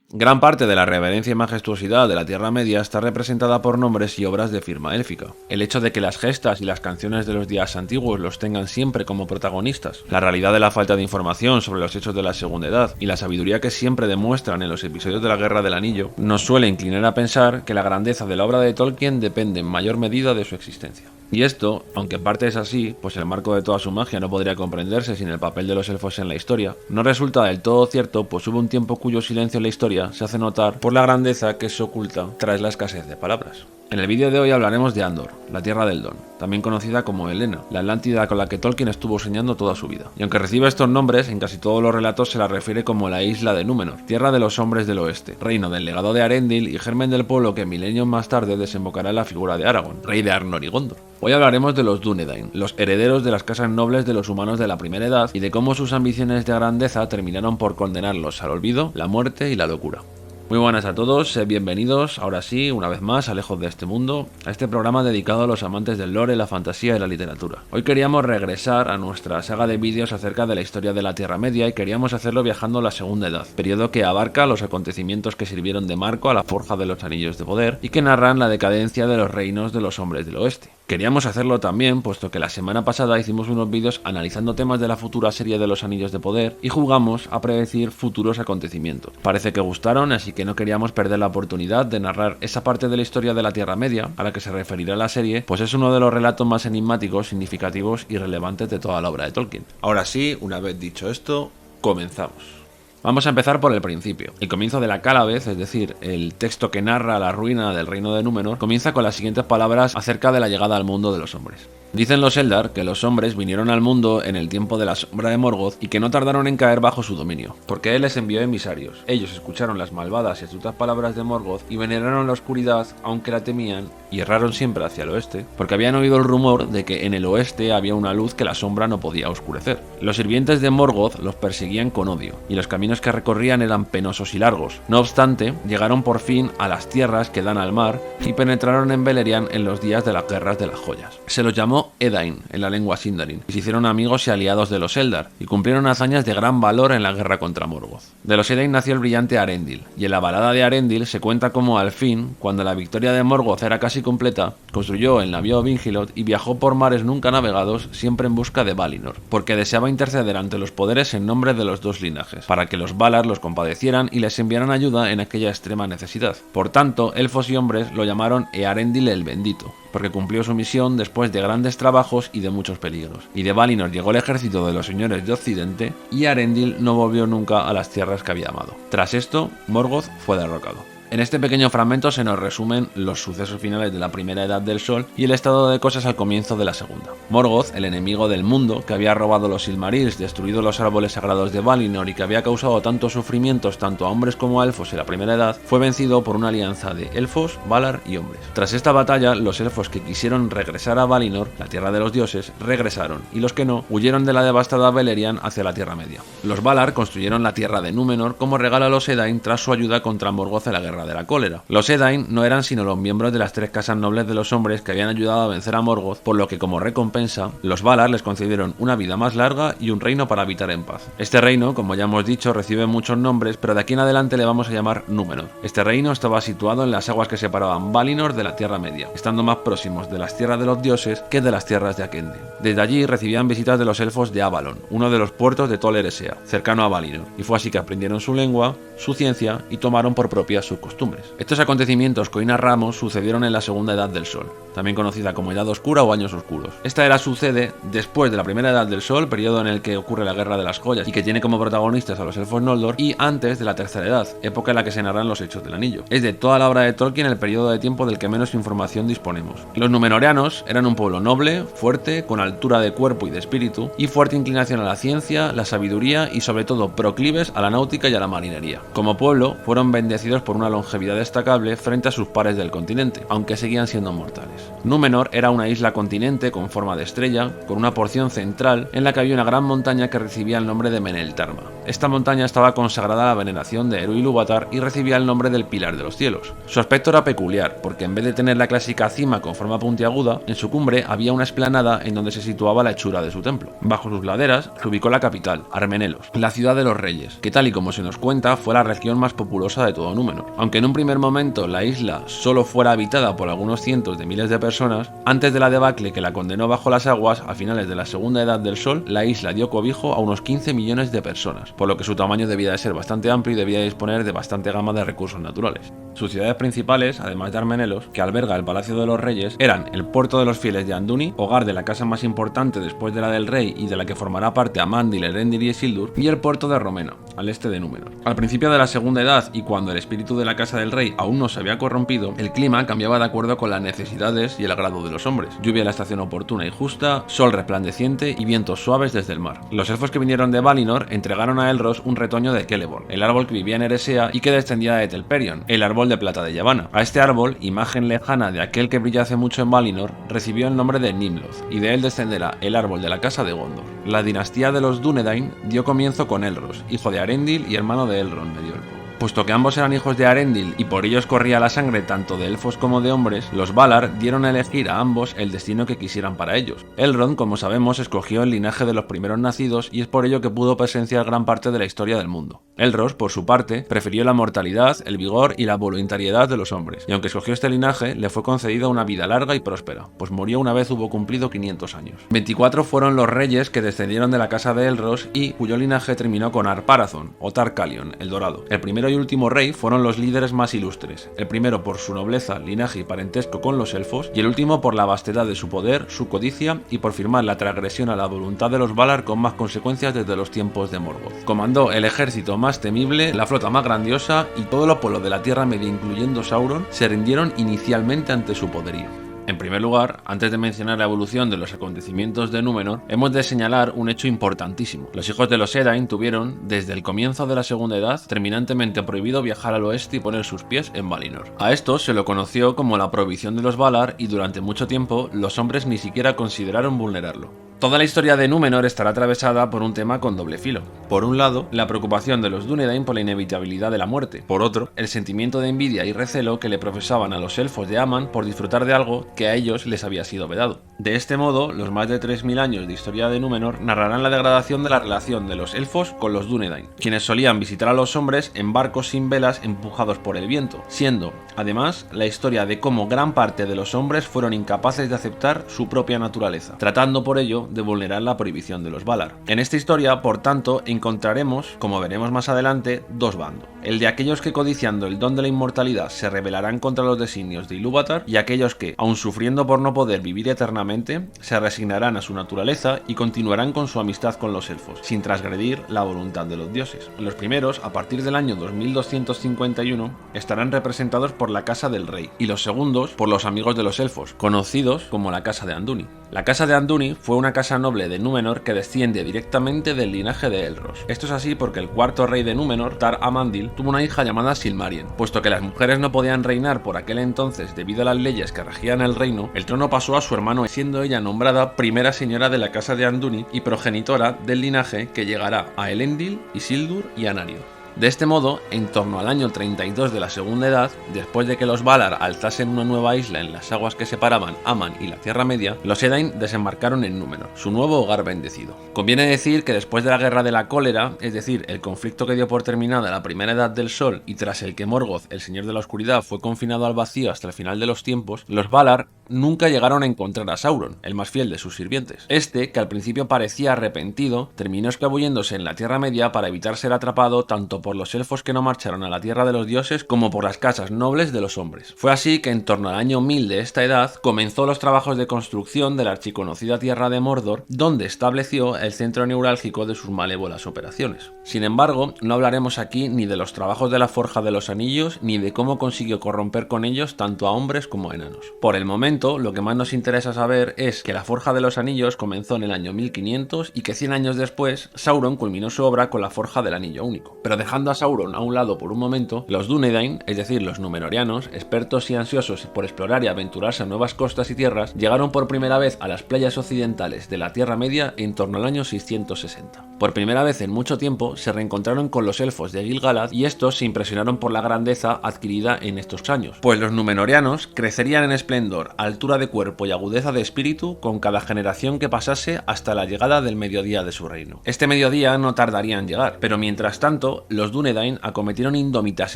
Gran parte de la reverencia y majestuosidad de la Tierra Media está representada por nombres y obras de firma élfica. El hecho de que las gestas y las canciones de los días antiguos los tengan siempre como protagonistas, la realidad de la falta de información sobre los hechos de la Segunda Edad y la sabiduría que siempre demuestran en los episodios de la Guerra del Anillo, nos suele inclinar a pensar que la grandeza de la obra de Tolkien depende en mayor medida de su existencia. Y esto, aunque en parte es así, pues el marco de toda su magia no podría comprenderse sin el papel de los elfos en la historia, no resulta del todo cierto, pues hubo un tiempo cuyo silencio en la historia se hace notar por la grandeza que se oculta tras la escasez de palabras. En el vídeo de hoy hablaremos de Andor, la Tierra del Don, también conocida como Helena, la Atlántida con la que Tolkien estuvo soñando toda su vida. Y aunque recibe estos nombres, en casi todos los relatos se la refiere como la isla de Númenor, tierra de los hombres del oeste, reino del legado de Arendil y germen del pueblo que milenios más tarde desembocará en la figura de Aragorn, rey de Arnor y Gondor. Hoy hablaremos de los Dúnedain, los herederos de las casas nobles de los humanos de la Primera Edad y de cómo sus ambiciones de grandeza terminaron por condenarlos al olvido, la muerte y la locura. Muy buenas a todos, bienvenidos, ahora sí, una vez más, a Lejos de este Mundo, a este programa dedicado a los amantes del lore, la fantasía y la literatura. Hoy queríamos regresar a nuestra saga de vídeos acerca de la historia de la Tierra Media y queríamos hacerlo viajando a la Segunda Edad, periodo que abarca los acontecimientos que sirvieron de marco a la forja de los anillos de poder y que narran la decadencia de los reinos de los hombres del oeste. Queríamos hacerlo también, puesto que la semana pasada hicimos unos vídeos analizando temas de la futura serie de los Anillos de Poder y jugamos a predecir futuros acontecimientos. Parece que gustaron, así que no queríamos perder la oportunidad de narrar esa parte de la historia de la Tierra Media, a la que se referirá la serie, pues es uno de los relatos más enigmáticos, significativos y relevantes de toda la obra de Tolkien. Ahora sí, una vez dicho esto, comenzamos. Vamos a empezar por el principio. El comienzo de la Cálavez, es decir, el texto que narra la ruina del reino de Númenor, comienza con las siguientes palabras acerca de la llegada al mundo de los hombres. Dicen los Eldar que los hombres vinieron al mundo en el tiempo de la sombra de Morgoth y que no tardaron en caer bajo su dominio, porque él les envió emisarios. Ellos escucharon las malvadas y astutas palabras de Morgoth y veneraron la oscuridad, aunque la temían, y erraron siempre hacia el oeste, porque habían oído el rumor de que en el oeste había una luz que la sombra no podía oscurecer. Los sirvientes de Morgoth los perseguían con odio, y los caminos que recorrían eran penosos y largos. No obstante, llegaron por fin a las tierras que dan al mar y penetraron en Beleriand en los días de las guerras de las joyas. Se los llamó Edain en la lengua Sindarin, y se hicieron amigos y aliados de los Eldar, y cumplieron hazañas de gran valor en la guerra contra Morgoth. De los Edain nació el brillante Arendil, y en la balada de Arendil se cuenta cómo al fin, cuando la victoria de Morgoth era casi completa, construyó el navío Vingilot y viajó por mares nunca navegados, siempre en busca de Valinor, porque deseaba interceder ante los poderes en nombre de los dos linajes, para que los Valar los compadecieran y les enviaran ayuda en aquella extrema necesidad. Por tanto, elfos y hombres lo llamaron Earendil el Bendito, porque cumplió su misión después de grandes trabajos y de muchos peligros. Y de Valinor llegó el ejército de los señores de Occidente y Arendil no volvió nunca a las tierras que había amado. Tras esto, Morgoth fue derrocado. En este pequeño fragmento se nos resumen los sucesos finales de la Primera Edad del Sol y el estado de cosas al comienzo de la Segunda. Morgoth, el enemigo del mundo, que había robado los Silmarils, destruido los árboles sagrados de Valinor y que había causado tantos sufrimientos tanto a hombres como a elfos en la Primera Edad, fue vencido por una alianza de elfos, Valar y hombres. Tras esta batalla, los elfos que quisieron regresar a Valinor, la tierra de los dioses, regresaron, y los que no, huyeron de la devastada Beleriand hacia la Tierra Media. Los Valar construyeron la tierra de Númenor como regalo a los Edain tras su ayuda contra Morgoth en la guerra de la cólera. Los Edain no eran sino los miembros de las tres casas nobles de los hombres que habían ayudado a vencer a Morgoth, por lo que como recompensa, los Valar les concedieron una vida más larga y un reino para habitar en paz. Este reino, como ya hemos dicho, recibe muchos nombres, pero de aquí en adelante le vamos a llamar Númenor. Este reino estaba situado en las aguas que separaban Valinor de la Tierra Media, estando más próximos de las tierras de los dioses que de las tierras de Akendin. Desde allí recibían visitas de los elfos de Avalon, uno de los puertos de Tol Eressëa, cercano a Valinor, y fue así que aprendieron su lengua, su ciencia y tomaron por propias sus costumbres. Estos acontecimientos que hoy narramos sucedieron en la Segunda Edad del Sol, también conocida como Edad Oscura o Años Oscuros. Esta era sucede después de la Primera Edad del Sol, periodo en el que ocurre la Guerra de las Joyas y que tiene como protagonistas a los elfos Noldor, y antes de la Tercera Edad, época en la que se narran los hechos del anillo. Es de toda la obra de Tolkien el periodo de tiempo del que menos información disponemos. Los Númenóreanos eran un pueblo noble, fuerte, con altura de cuerpo y de espíritu, y fuerte inclinación a la ciencia, la sabiduría y sobre todo proclives a la náutica y a la marinería. Como pueblo, fueron bendecidos por una longevidad destacable frente a sus pares del continente, aunque seguían siendo mortales. Númenor era una isla continente con forma de estrella, con una porción central en la que había una gran montaña que recibía el nombre de Meneltarma. Esta montaña estaba consagrada a la veneración de Eru Ilúvatar y recibía el nombre del Pilar de los Cielos. Su aspecto era peculiar, porque en vez de tener la clásica cima con forma puntiaguda, en su cumbre había una explanada en donde se situaba la hechura de su templo. Bajo sus laderas se ubicó la capital, Armenelos, la ciudad de los reyes, que tal y como se nos cuenta fue la región más populosa de todo Númenor. Aunque en un primer momento la isla solo fuera habitada por algunos cientos de miles de personas, antes de la debacle que la condenó bajo las aguas a finales de la Segunda Edad del Sol, la isla dio cobijo a unos 15 millones de personas, por lo que su tamaño debía de ser bastante amplio y debía disponer de bastante gama de recursos naturales. Sus ciudades principales, además de Armenelos, que alberga el Palacio de los Reyes, eran el puerto de los fieles de Andúni, hogar de la casa más importante después de la del rey y de la que formará parte Amandil, Elendil y Isildur, y el puerto de Romena, al este de Númenor. Al principio de la Segunda Edad y cuando el espíritu de la casa del rey aún no se había corrompido, el clima cambiaba de acuerdo con las necesidades y el agrado de los hombres. Lluvia en la estación oportuna y justa, sol resplandeciente y vientos suaves desde el mar. Los elfos que vinieron de Valinor entregaron a Elros un retoño de Celeborn, el árbol que vivía en Eressëa y que descendía de Telperion, el árbol de plata de Yavanna. A este árbol, imagen lejana de aquel que brilla hace mucho en Valinor, recibió el nombre de Nimloth, y de él descenderá el árbol de la casa de Gondor. La dinastía de los Dúnedain dio comienzo con Elros, hijo de Arendil y hermano de Elrond Mediolco. Puesto que ambos eran hijos de Arendil y por ellos corría la sangre tanto de elfos como de hombres, los Valar dieron a elegir a ambos el destino que quisieran para ellos. Elrond, como sabemos, escogió el linaje de los primeros nacidos y es por ello que pudo presenciar gran parte de la historia del mundo. Elros, por su parte, prefirió la mortalidad, el vigor y la voluntariedad de los hombres, y aunque escogió este linaje, le fue concedida una vida larga y próspera, pues murió una vez hubo cumplido 500 años. 24 fueron los reyes que descendieron de la casa de Elros y cuyo linaje terminó con Ar-Pharazôn, o Tar-Kalion, el Dorado. El primero y último rey fueron los líderes más ilustres, el primero por su nobleza, linaje y parentesco con los elfos, y el último por la vastedad de su poder, su codicia y por firmar la transgresión a la voluntad de los Valar con más consecuencias desde los tiempos de Morgoth. Comandó el ejército más temible, la flota más grandiosa y todos los pueblos de la Tierra Media, incluyendo Sauron, se rindieron inicialmente ante su poderío. En primer lugar, antes de mencionar la evolución de los acontecimientos de Númenor, hemos de señalar un hecho importantísimo. Los hijos de los Edain tuvieron, desde el comienzo de la Segunda Edad, terminantemente prohibido viajar al oeste y poner sus pies en Valinor. A esto se lo conoció como la prohibición de los Valar y durante mucho tiempo los hombres ni siquiera consideraron vulnerarlo. Toda la historia de Númenor estará atravesada por un tema con doble filo. Por un lado, la preocupación de los Dúnedain por la inevitabilidad de la muerte. Por otro, el sentimiento de envidia y recelo que le profesaban a los elfos de Aman por disfrutar de algo que a ellos les había sido vedado. De este modo, los más de 3000 años de historia de Númenor narrarán la degradación de la relación de los elfos con los Dúnedain, quienes solían visitar a los hombres en barcos sin velas empujados por el viento, siendo, además, la historia de cómo gran parte de los hombres fueron incapaces de aceptar su propia naturaleza, tratando por ello de vulnerar la prohibición de los Valar. En esta historia, por tanto, encontraremos, como veremos más adelante, dos bandos. El de aquellos que codiciando el don de la inmortalidad se rebelarán contra los designios de Ilúvatar y aquellos que, aun sufriendo por no poder vivir eternamente, se resignarán a su naturaleza y continuarán con su amistad con los elfos, sin transgredir la voluntad de los dioses. Los primeros, a partir del año 2251, estarán representados por la Casa del Rey y los segundos por los amigos de los elfos, conocidos como la Casa de Andúni. La Casa de Andúni fue una casa noble de Númenor que desciende directamente del linaje de Elros. Esto es así porque el cuarto rey de Númenor, Tar-Amandil, tuvo una hija llamada Silmarien. Puesto que las mujeres no podían reinar por aquel entonces debido a las leyes que regían el reino, el trono pasó a su hermano, siendo ella nombrada primera señora de la Casa de Andúni y progenitora del linaje que llegará a Elendil, Isildur y Anarion. De este modo, en torno al año 32 de la Segunda Edad, después de que los Valar alzasen una nueva isla en las aguas que separaban Aman y la Tierra Media, los Edain desembarcaron en Númenor, su nuevo hogar bendecido. Conviene decir que después de la Guerra de la Cólera, es decir, el conflicto que dio por terminada la Primera Edad del Sol y tras el que Morgoth, el Señor de la Oscuridad, fue confinado al vacío hasta el final de los tiempos, los Valar nunca llegaron a encontrar a Sauron, el más fiel de sus sirvientes. Este, que al principio parecía arrepentido, terminó escabulléndose en la Tierra Media para evitar ser atrapado tanto por los elfos que no marcharon a la tierra de los dioses como por las casas nobles de los hombres. Fue así que en torno al año 1000 de esta edad comenzó los trabajos de construcción de la archiconocida tierra de Mordor, donde estableció el centro neurálgico de sus malévolas operaciones. Sin embargo, no hablaremos aquí ni de los trabajos de la Forja de los Anillos ni de cómo consiguió corromper con ellos tanto a hombres como a enanos. Por el momento, lo que más nos interesa saber es que la Forja de los Anillos comenzó en el año 1500 y que 100 años después Sauron culminó su obra con la Forja del Anillo Único. Pero dejando Dejando a Sauron a un lado por un momento, los Dúnedain, es decir, los Númenóreanos, expertos y ansiosos por explorar y aventurarse a nuevas costas y tierras, llegaron por primera vez a las playas occidentales de la Tierra Media en torno al año 660. Por primera vez en mucho tiempo se reencontraron con los elfos de Gil-galad y estos se impresionaron por la grandeza adquirida en estos años, pues los Númenóreanos crecerían en esplendor, altura de cuerpo y agudeza de espíritu con cada generación que pasase hasta la llegada del mediodía de su reino. Este mediodía no tardaría en llegar, pero mientras tanto, los Dúnedain acometieron indómitas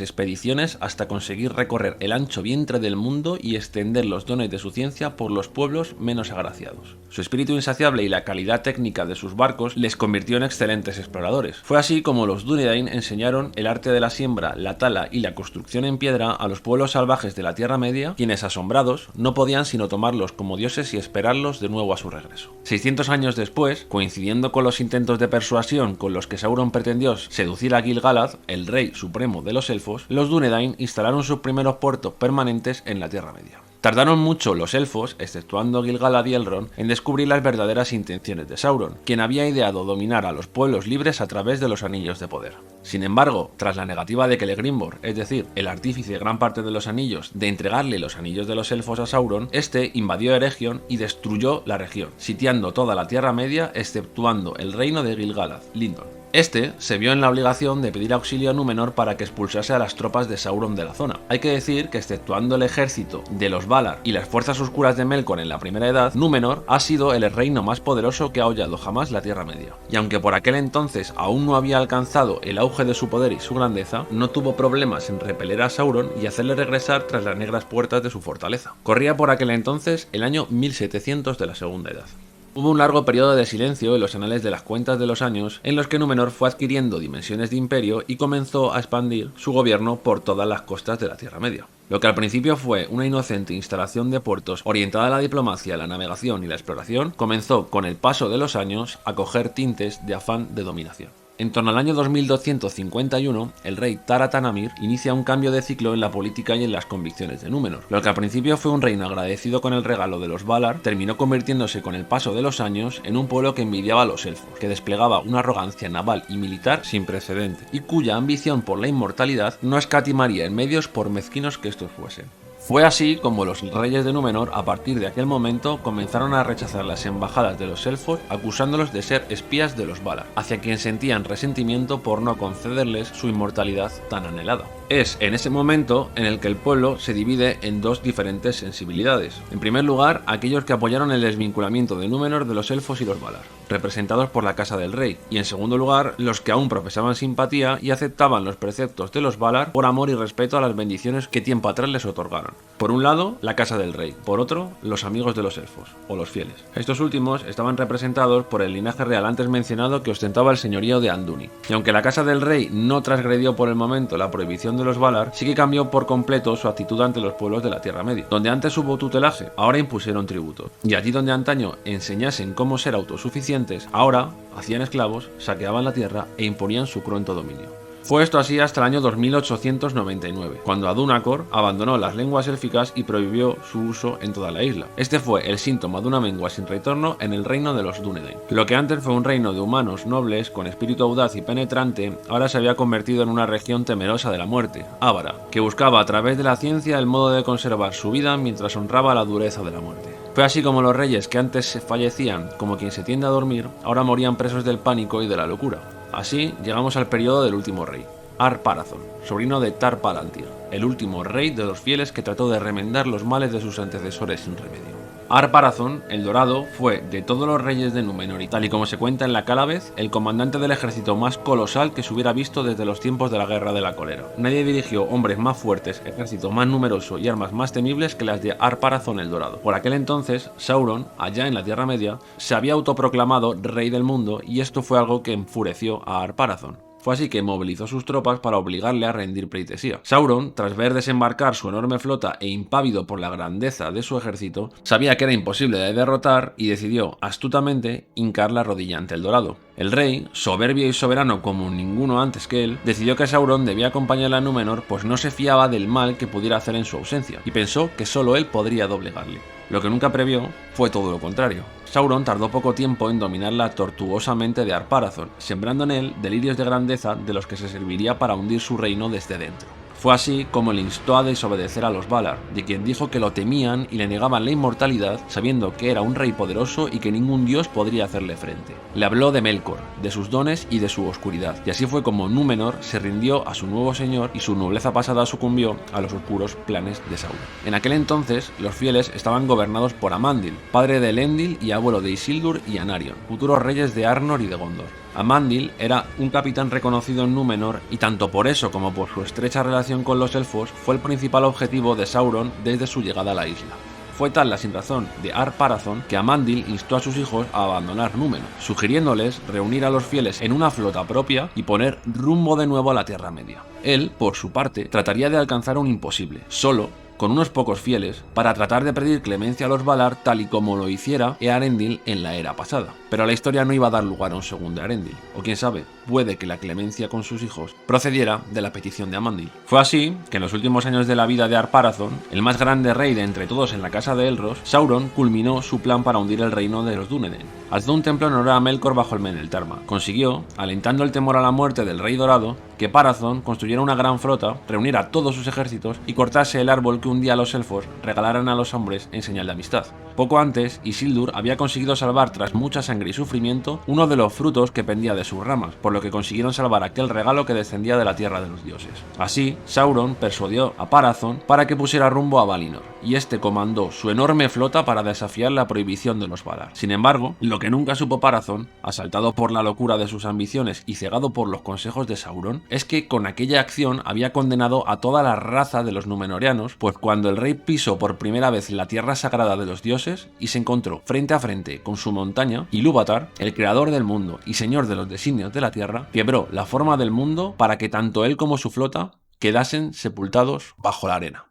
expediciones hasta conseguir recorrer el ancho vientre del mundo y extender los dones de su ciencia por los pueblos menos agraciados. Su espíritu insaciable y la calidad técnica de sus barcos les convirtió en excelentes exploradores. Fue así como los Dúnedain enseñaron el arte de la siembra, la tala y la construcción en piedra a los pueblos salvajes de la Tierra Media, quienes asombrados no podían sino tomarlos como dioses y esperarlos de nuevo a su regreso. 600 años después, coincidiendo con los intentos de persuasión con los que Sauron pretendió seducir a Gil-galad, el rey supremo de los elfos, los Dúnedain instalaron sus primeros puertos permanentes en la Tierra Media. Tardaron mucho los elfos, exceptuando Gil-galad y Elrond, en descubrir las verdaderas intenciones de Sauron, quien había ideado dominar a los pueblos libres a través de los anillos de poder. Sin embargo, tras la negativa de Celebrimbor, es decir, el artífice de gran parte de los anillos, de entregarle los anillos de los elfos a Sauron, este invadió Eregion y destruyó la región, sitiando toda la Tierra Media exceptuando el reino de Gil-galad, Lindon. Este se vio en la obligación de pedir auxilio a Númenor para que expulsase a las tropas de Sauron de la zona. Hay que decir que exceptuando el ejército de los Valar y las fuerzas oscuras de Melkor en la Primera Edad, Númenor ha sido el reino más poderoso que ha hollado jamás la Tierra Media. Y aunque por aquel entonces aún no había alcanzado el auge de su poder y su grandeza, no tuvo problemas en repeler a Sauron y hacerle regresar tras las negras puertas de su fortaleza. Corría por aquel entonces el año 1700 de la Segunda Edad. Hubo un largo periodo de silencio en los anales de las cuentas de los años en los que Númenor fue adquiriendo dimensiones de imperio y comenzó a expandir su gobierno por todas las costas de la Tierra Media. Lo que al principio fue una inocente instalación de puertos orientada a la diplomacia, la navegación y la exploración, comenzó con el paso de los años a coger tintes de afán de dominación. En torno al año 2251, el rey Taratanamir inicia un cambio de ciclo en la política y en las convicciones de Númenor. Lo que al principio fue un reino agradecido con el regalo de los Valar, terminó convirtiéndose con el paso de los años en un pueblo que envidiaba a los elfos, que desplegaba una arrogancia naval y militar sin precedente, y cuya ambición por la inmortalidad no escatimaría en medios por mezquinos que estos fuesen. Fue así como los reyes de Númenor, a partir de aquel momento, comenzaron a rechazar las embajadas de los elfos, acusándolos de ser espías de los Valar, hacia quien sentían resentimiento por no concederles su inmortalidad tan anhelada. Es en ese momento en el que el pueblo se divide en dos diferentes sensibilidades. En primer lugar, aquellos que apoyaron el desvinculamiento de Númenor de los elfos y los Valar, representados por la Casa del Rey, y en segundo lugar, los que aún profesaban simpatía y aceptaban los preceptos de los Valar por amor y respeto a las bendiciones que tiempo atrás les otorgaron. Por un lado, la Casa del Rey, por otro, los amigos de los elfos, o los fieles. Estos últimos estaban representados por el linaje real antes mencionado que ostentaba el señorío de Andúni. Y aunque la Casa del Rey no transgredió por el momento la prohibición de los Valar, sí que cambió por completo su actitud ante los pueblos de la Tierra Media. Donde antes hubo tutelaje, ahora impusieron tributos. Y allí donde antaño enseñasen cómo ser autosuficientes, ahora hacían esclavos, saqueaban la tierra e imponían su cruento dominio. Fue esto así hasta el año 2899, cuando Adunacor abandonó las lenguas élficas y prohibió su uso en toda la isla. Este fue el síntoma de una mengua sin retorno en el reino de los Dúnedain. Lo que antes fue un reino de humanos nobles con espíritu audaz y penetrante, ahora se había convertido en una región temerosa de la muerte, ávara, que buscaba a través de la ciencia el modo de conservar su vida mientras honraba la dureza de la muerte. Fue así como los reyes que antes fallecían como quien se tiende a dormir, ahora morían presos del pánico y de la locura. Así llegamos al periodo del último rey, Ar-Pharazôn, sobrino de Tar-Palantir, el último rey de los fieles que trató de remendar los males de sus antecesores sin remedio. Ar-Pharazôn, el Dorado, fue, de todos los reyes de Númenor y tal y como se cuenta en la Calavez, el comandante del ejército más colosal que se hubiera visto desde los tiempos de la Guerra de la Cólera. Nadie dirigió hombres más fuertes, ejército más numeroso y armas más temibles que las de Ar-Pharazôn el Dorado. Por aquel entonces, Sauron, allá en la Tierra Media, se había autoproclamado rey del mundo y esto fue algo que enfureció a Ar-Pharazôn. Fue así que movilizó sus tropas para obligarle a rendir pleitesía. Sauron, tras ver desembarcar su enorme flota e impávido por la grandeza de su ejército, sabía que era imposible de derrotar y decidió, astutamente, hincar la rodilla ante el Dorado. El rey, soberbio y soberano como ninguno antes que él, decidió que Sauron debía acompañarle a Númenor pues no se fiaba del mal que pudiera hacer en su ausencia, y pensó que solo él podría doblegarle. Lo que nunca previó fue todo lo contrario. Sauron tardó poco tiempo en dominar la tortuosa mente de Ar-Pharazôn, sembrando en él delirios de grandeza de los que se serviría para hundir su reino desde dentro. Fue así como le instó a desobedecer a los Valar, de quien dijo que lo temían y le negaban la inmortalidad, sabiendo que era un rey poderoso y que ningún dios podría hacerle frente. Le habló de Melkor, de sus dones y de su oscuridad, y así fue como Númenor se rindió a su nuevo señor y su nobleza pasada sucumbió a los oscuros planes de Sauron. En aquel entonces, los fieles estaban gobernados por Amandil, padre de Elendil y abuelo de Isildur y Anarion, futuros reyes de Arnor y de Gondor. Amandil era un capitán reconocido en Númenor y tanto por eso como por su estrecha relación con los elfos fue el principal objetivo de Sauron desde su llegada a la isla. Fue tal la sinrazón de Ar-Pharazôn que Amandil instó a sus hijos a abandonar Númenor, sugiriéndoles reunir a los fieles en una flota propia y poner rumbo de nuevo a la Tierra Media. Él, por su parte, trataría de alcanzar un imposible, solo con unos pocos fieles, para tratar de pedir clemencia a los Valar tal y como lo hiciera Eärendil en la era pasada. Pero la historia no iba a dar lugar a un segundo Eärendil, o quién sabe, puede que la clemencia con sus hijos procediera de la petición de Amandil. Fue así que en los últimos años de la vida de Ar-Pharazôn, el más grande rey de entre todos en la casa de Elros, Sauron culminó su plan para hundir el reino de los Dúnedain. Alzó un templo en honor a Melkor bajo el Meneltarma. Consiguió, alentando el temor a la muerte del rey dorado, que Pharazôn construyera una gran flota, reuniera todos sus ejércitos y cortase el árbol que un día los elfos regalaran a los hombres en señal de amistad. Poco antes, Isildur había conseguido salvar tras mucha sangre y sufrimiento uno de los frutos que pendía de sus ramas, por lo que consiguieron salvar aquel regalo que descendía de la tierra de los dioses. Así, Sauron persuadió a Pharazôn para que pusiera rumbo a Valinor, y este comandó su enorme flota para desafiar la prohibición de los Valar. Sin embargo, lo que nunca supo Pharazôn, asaltado por la locura de sus ambiciones y cegado por los consejos de Sauron, es que con aquella acción había condenado a toda la raza de los Númenóreanos, pues cuando el rey pisó por primera vez la tierra sagrada de los dioses y se encontró frente a frente con su montaña, Ilúvatar, el creador del mundo y señor de los designios de la tierra, quebró la forma del mundo para que tanto él como su flota quedasen sepultados bajo la arena.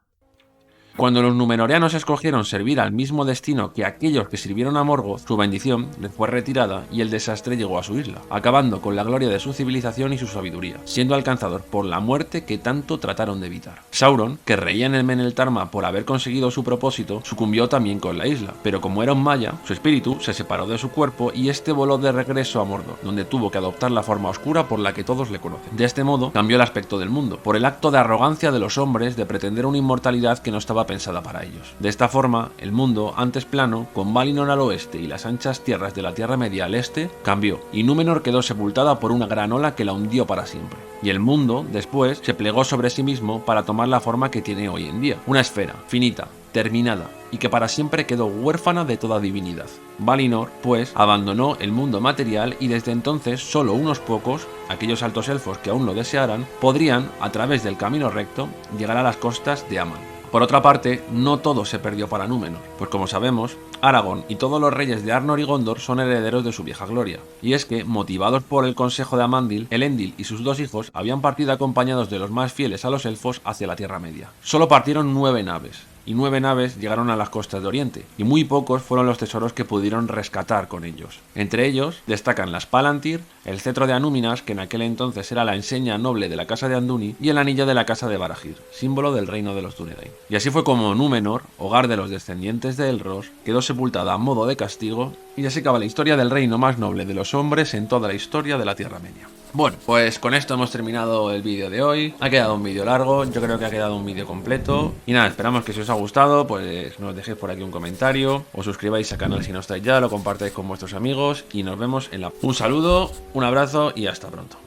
Cuando los Númenóreanos escogieron servir al mismo destino que aquellos que sirvieron a Morgoth, su bendición les fue retirada y el desastre llegó a su isla, acabando con la gloria de su civilización y su sabiduría, siendo alcanzados por la muerte que tanto trataron de evitar. Sauron, que reía en el Meneltarma por haber conseguido su propósito, sucumbió también con la isla, pero como era un maya, su espíritu se separó de su cuerpo y este voló de regreso a Mordor, donde tuvo que adoptar la forma oscura por la que todos le conocen. De este modo, cambió el aspecto del mundo, por el acto de arrogancia de los hombres de pretender una inmortalidad que no estaba pensada para ellos. De esta forma, el mundo, antes plano, con Valinor al oeste y las anchas tierras de la Tierra Media al este, cambió, y Númenor quedó sepultada por una gran ola que la hundió para siempre. Y el mundo, después, se plegó sobre sí mismo para tomar la forma que tiene hoy en día, una esfera, finita, terminada, y que para siempre quedó huérfana de toda divinidad. Valinor, pues, abandonó el mundo material y desde entonces solo unos pocos, aquellos altos elfos que aún lo desearan, podrían, a través del camino recto, llegar a las costas de Aman. Por otra parte, no todo se perdió para Númenor, pues como sabemos, Aragorn y todos los reyes de Arnor y Gondor son herederos de su vieja gloria, y es que, motivados por el consejo de Amandil, Elendil y sus dos hijos habían partido acompañados de los más fieles a los elfos hacia la Tierra Media. Solo partieron 9 naves, y 9 naves llegaron a las costas de Oriente, y muy pocos fueron los tesoros que pudieron rescatar con ellos. Entre ellos destacan las Palantir, el cetro de Anúminas, que en aquel entonces era la enseña noble de la casa de Andúni, y el anillo de la casa de Barahir, símbolo del reino de los Dúnedain. Y así fue como Númenor, hogar de los descendientes de Elros, quedó sepultada a modo de castigo, y así acaba la historia del reino más noble de los hombres en toda la historia de la Tierra Media. Bueno, pues con esto hemos terminado el vídeo de hoy. Ha quedado un vídeo largo, yo creo que ha quedado un vídeo completo. Y nada, esperamos que si os ha gustado, pues nos dejéis por aquí un comentario, os suscribáis al canal si no estáis ya, lo compartáis con vuestros amigos y nos vemos en la... Un saludo, un abrazo y hasta pronto.